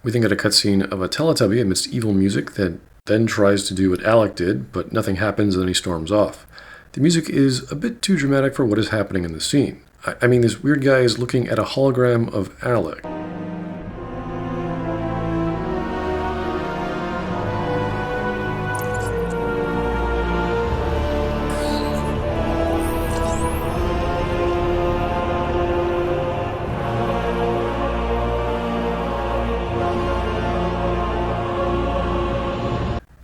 We then get a cutscene of a Teletubby amidst evil music that then tries to do what Alec did, but nothing happens and then he storms off. The music is a bit too dramatic for what is happening in the scene. I mean, this weird guy is looking at a hologram of Alec.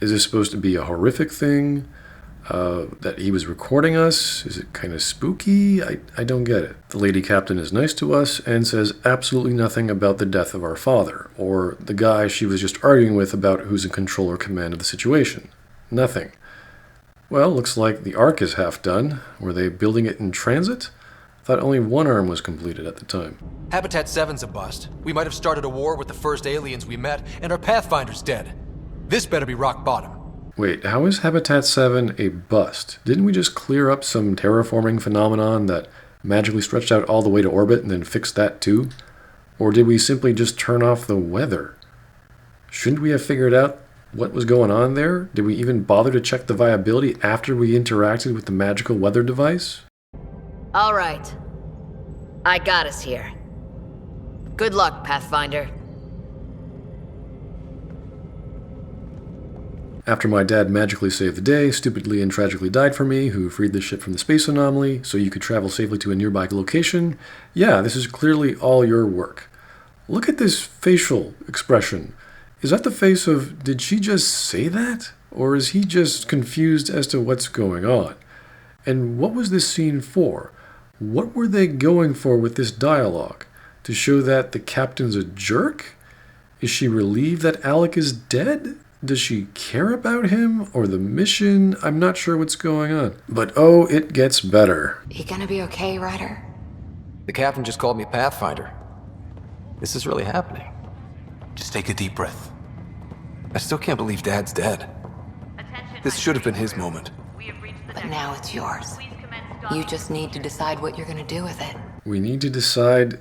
Is this supposed to be a horrific thing? That he was recording us? Is it kind of spooky? I don't get it. The lady captain is nice to us and says absolutely nothing about the death of our father, or the guy she was just arguing with about who's in control or command of the situation. Nothing. Well, looks like the arc is half done. Were they building it in transit? I thought only one arm was completed at the time. Habitat 7's a bust. We might have started a war with the first aliens we met, and our Pathfinder's dead. This better be rock bottom. Wait, how is Habitat 7 a bust? Didn't we just clear up some terraforming phenomenon that magically stretched out all the way to orbit and then fixed that too? Or did we simply just turn off the weather? Shouldn't we have figured out what was going on there? Did we even bother to check the viability after we interacted with the magical weather device? All right. I got us here. Good luck, Pathfinder. After my dad magically saved the day, stupidly and tragically died for me, who freed the ship from the space anomaly so you could travel safely to a nearby location, yeah, this is clearly all your work. Look at this facial expression. Is that the face of, did she just say that? Or is he just confused as to what's going on? And what was this scene for? What were they going for with this dialogue? To show that the captain's a jerk? Is she relieved that Alec is dead? Does she care about him or the mission? I'm not sure what's going on. But oh, it gets better. You gonna be okay, Ryder? The captain just called me Pathfinder. This is really happening. Just take a deep breath. I still can't believe Dad's dead. This should have been his moment. But now it's yours. You just need to decide what you're gonna do with it. We need to decide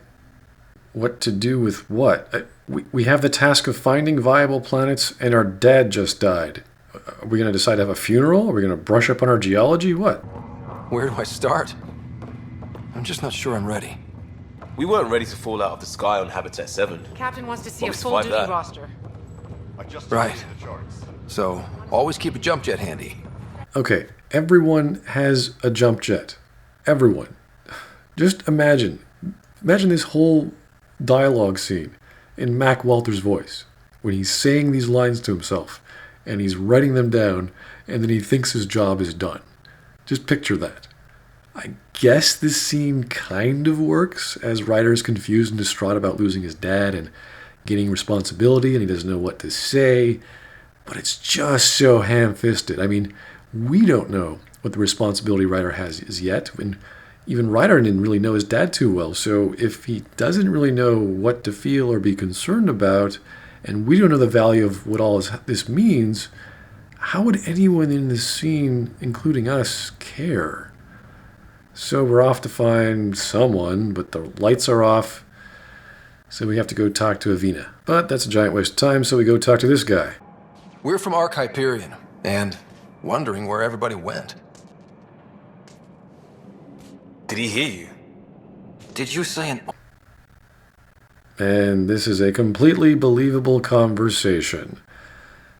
what to do with what? We have the task of finding viable planets, and our dad just died. Are we going to decide to have a funeral? Are we going to brush up on our geology? What? Where do I start? I'm just not sure I'm ready. We weren't ready to fall out of the sky on Habitat 7. Captain wants to see Well, a we full survived duty that. roster. Right. So, always keep a jump jet handy. Okay, everyone has a jump jet. Everyone. Just imagine this whole dialogue scene in Mac Walter's voice when he's saying these lines to himself and he's writing them down and then he thinks his job is done. Just picture that. I guess this scene kind of works as Ryder is confused and distraught about losing his dad and getting responsibility and he doesn't know what to say, but it's just so ham-fisted. I mean, we don't know what the responsibility Ryder has is yet, and even Ryder didn't really know his dad too well, so if he doesn't really know what to feel or be concerned about, and we don't know the value of what all this means, how would anyone in this scene, including us, care? So we're off to find someone, but the lights are off, so we have to go talk to Avina. But that's a giant waste of time, so we go talk to this guy. We're from Ark Hyperion, and wondering where everybody went. Did he hear you? Did you say an... And this is a completely believable conversation.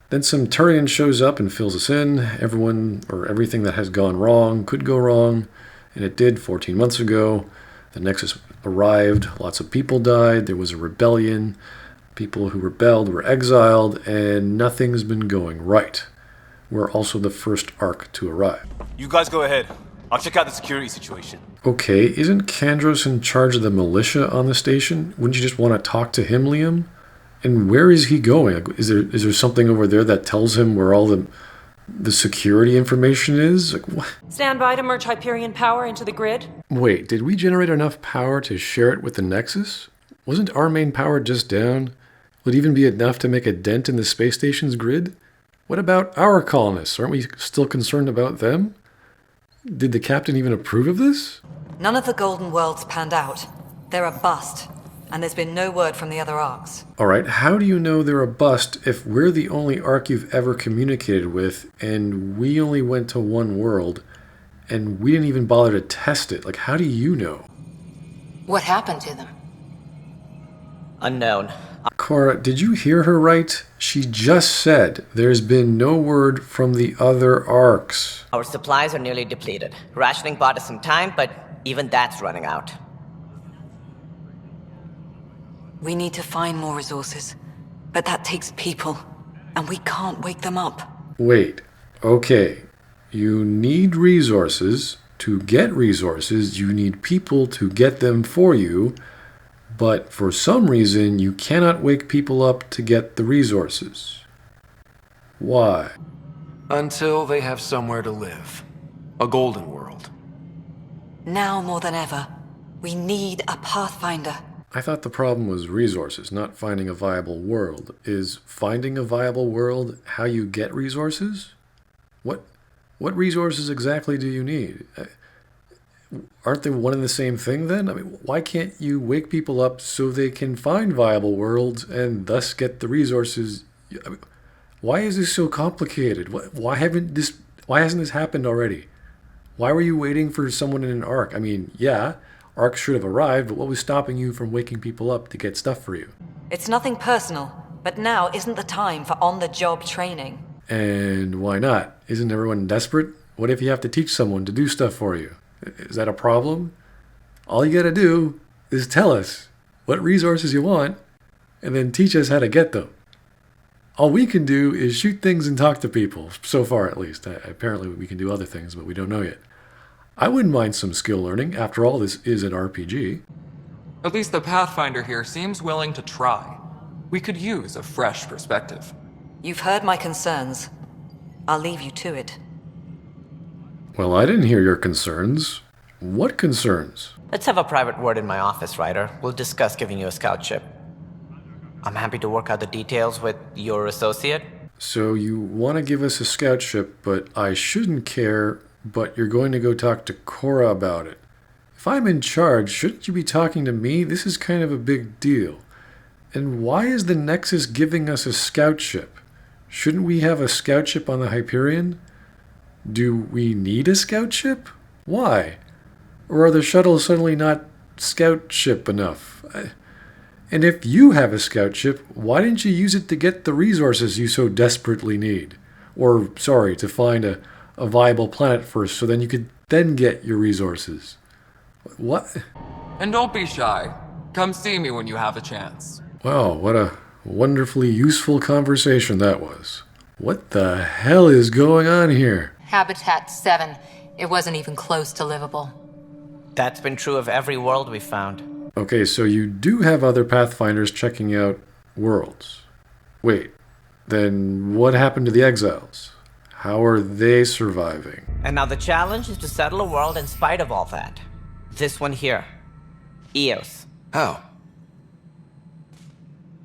Then some Turian shows up and fills us in. Everyone, or everything that has gone wrong, could go wrong, and it did 14 months ago. The Nexus arrived, lots of people died, there was a rebellion, people who rebelled were exiled, and nothing's been going right. We're also the first Ark to arrive. You guys go ahead. I'll check out the security situation. Okay, isn't Kandros in charge of the militia on the station? Wouldn't you just want to talk to him, Liam? And where is he going? Like, is there something over there that tells him where all the security information is? Like, what? Stand by to merge Hyperion power into the grid. Wait, did we generate enough power to share it with the Nexus? Wasn't our main power just down? Would it even be enough to make a dent in the space station's grid? What about our colonists? Aren't we still concerned about them? Did the captain even approve of this? None of the Golden Worlds panned out. They're a bust. and there's been no word from the other arcs. Alright, how do you know they're a bust if we're the only Ark you've ever communicated with, and we only went to one world, and we didn't even bother to test it? Like, how do you know? What happened to them? Unknown. Cora, did you hear her right? She just said there's been no word from the other Arks. Our supplies are nearly depleted. Rationing bought us some time, but even that's running out. We need to find more resources, but that takes people, and we can't wake them up. Wait, okay. You need resources. To get resources, you need people to get them for you, but for some reason, you cannot wake people up to get the resources. Why? Until they have somewhere to live. A golden world. Now more than ever, we need a Pathfinder. I thought the problem was resources, not finding a viable world. Is finding a viable world how you get resources? What resources exactly do you need? Aren't they one and the same thing then? I mean, why can't you wake people up so they can find viable worlds and thus get the resources? I mean, why is this so complicated? Why hasn't this happened already? Why were you waiting for someone in an Ark? I mean, yeah, Arks should have arrived, but what was stopping you from waking people up to get stuff for you? It's nothing personal, but now isn't the time for on-the-job training. And why not? Isn't everyone desperate? What if you have to teach someone to do stuff for you? Is that a problem? All you gotta do is tell us what resources you want, and then teach us how to get them. All we can do is shoot things and talk to people, so far at least. Apparently we can do other things, but we don't know yet. I wouldn't mind some skill learning. After all, this is an RPG. At least the Pathfinder here seems willing to try. We could use a fresh perspective. You've heard my concerns. I'll leave you to it. Well, I didn't hear your concerns. What concerns? Let's have a private word in my office, Ryder. We'll discuss giving you a scout ship. I'm happy to work out the details with your associate. So you want to give us a scout ship, but I shouldn't care, but you're going to go talk to Cora about it. If I'm in charge, shouldn't you be talking to me? This is kind of a big deal. And why is the Nexus giving us a scout ship? Shouldn't we have a scout ship on the Hyperion? Do we need a scout ship? Why? Or are the shuttles suddenly not scout ship enough? And if you have a scout ship, why didn't you use it to get the resources you so desperately need? Or, sorry, to find a viable planet first so then you could then get your resources. What? And don't be shy. Come see me when you have a chance. Wow, what a wonderfully useful conversation that was. What the hell is going on here? Habitat 7. It wasn't even close to livable. That's been true of every world we found. Okay, so you do have other Pathfinders checking out worlds. Wait, then what happened to the exiles? How are they surviving? And now the challenge is to settle a world in spite of all that. This one here. Eos. How?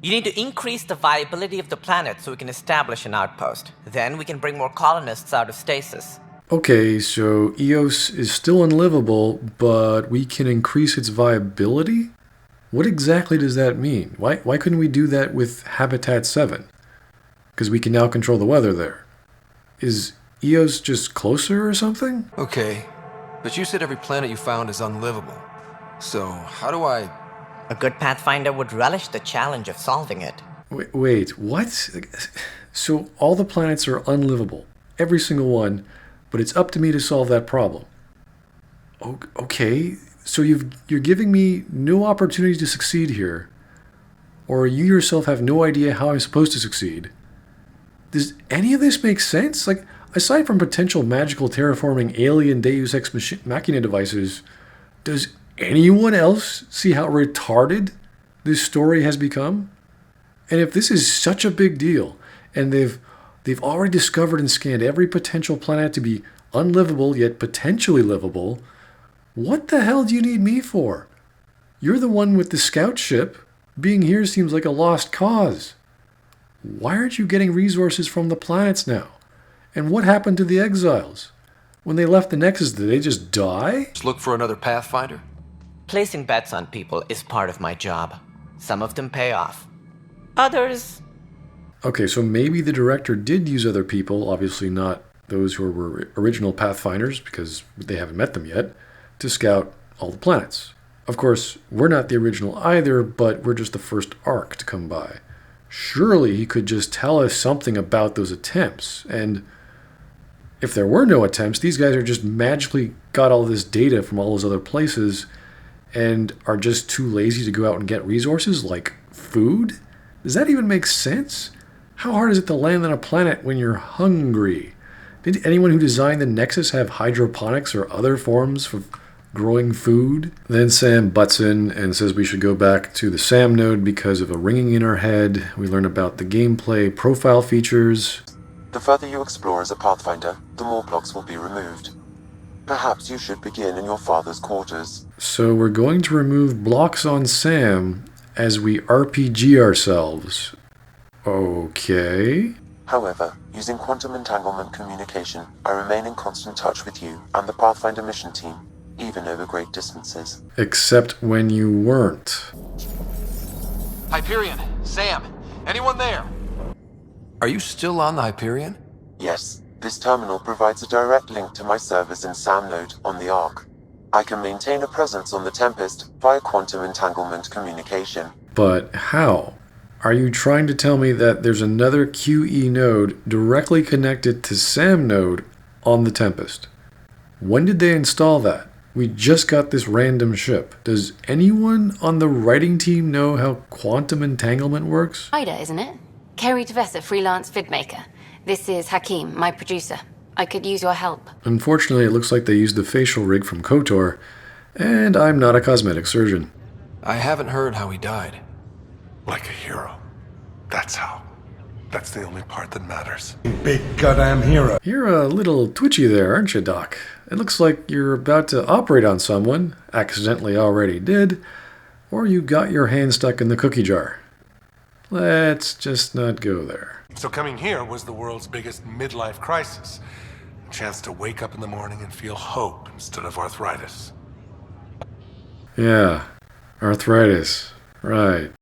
You need to increase the viability of the planet so we can establish an outpost. Then we can bring more colonists out of stasis. Okay, so Eos is still unlivable, but we can increase its viability? What exactly does that mean? Why couldn't we do that with Habitat 7? Because we can now control the weather there. Is Eos just closer or something? Okay, but you said every planet you found is unlivable. So, how do I... A good Pathfinder would relish the challenge of solving it. Wait, what? So all the planets are unlivable. Every single one, but it's up to me to solve that problem. Okay, so you're giving me no opportunity to succeed here, or you yourself have no idea how I'm supposed to succeed. Does any of this make sense? Like, aside from potential magical terraforming alien Deus Ex Machina devices, does anyone else see how retarded this story has become? And if this is such a big deal, and they've already discovered and scanned every potential planet to be unlivable yet potentially livable, what the hell do you need me for? You're the one with the scout ship. Being here seems like a lost cause. Why aren't you getting resources from the planets now? And what happened to the exiles? When they left the Nexus, did they just die? Just look for another Pathfinder? Placing bets on people is part of my job. Some of them pay off. Others. Okay, so maybe the director did use other people, obviously not those who were original Pathfinders, because they haven't met them yet, to scout all the planets. Of course, we're not the original either, but we're just the first arc to come by. Surely he could just tell us something about those attempts, and if there were no attempts, these guys are just magically got all this data from all those other places and are just too lazy to go out and get resources like food? Does that even make sense? How hard is it to land on a planet when you're hungry? Did anyone who designed the Nexus have hydroponics or other forms of growing food? Then Sam butts in and says we should go back to the SAM node because of a ringing in our head. We learn about the gameplay profile features. The further you explore as a Pathfinder, the more blocks will be removed. Perhaps you should begin in your father's quarters. So we're going to remove blocks on Sam as we RPG ourselves. Okay. However, using quantum entanglement communication, I remain in constant touch with you and the Pathfinder mission team, even over great distances. Except when you weren't. Hyperion, Sam, anyone there? Are you still on the Hyperion? Yes, this terminal provides a direct link to my servers in SAM node on the Ark. I can maintain a presence on the Tempest via quantum entanglement communication. But how? Are you trying to tell me that there's another QE node directly connected to SAM node on the Tempest? When did they install that? We just got this random ship. Does anyone on the writing team know how quantum entanglement works? Ida, isn't it? Kerry Tavessa, freelance vidmaker. This is Hakim, my producer. I could use your help. Unfortunately, it looks like they used the facial rig from KOTOR, and I'm not a cosmetic surgeon. I haven't heard how he died. Like a hero. That's how. That's the only part that matters. Big goddamn hero. You're a little twitchy there, aren't you, Doc? It looks like you're about to operate on someone, accidentally already did, or you got your hand stuck in the cookie jar. Let's just not go there. So coming here was the world's biggest midlife crisis. A chance to wake up in the morning and feel hope instead of arthritis. Yeah, arthritis. Right.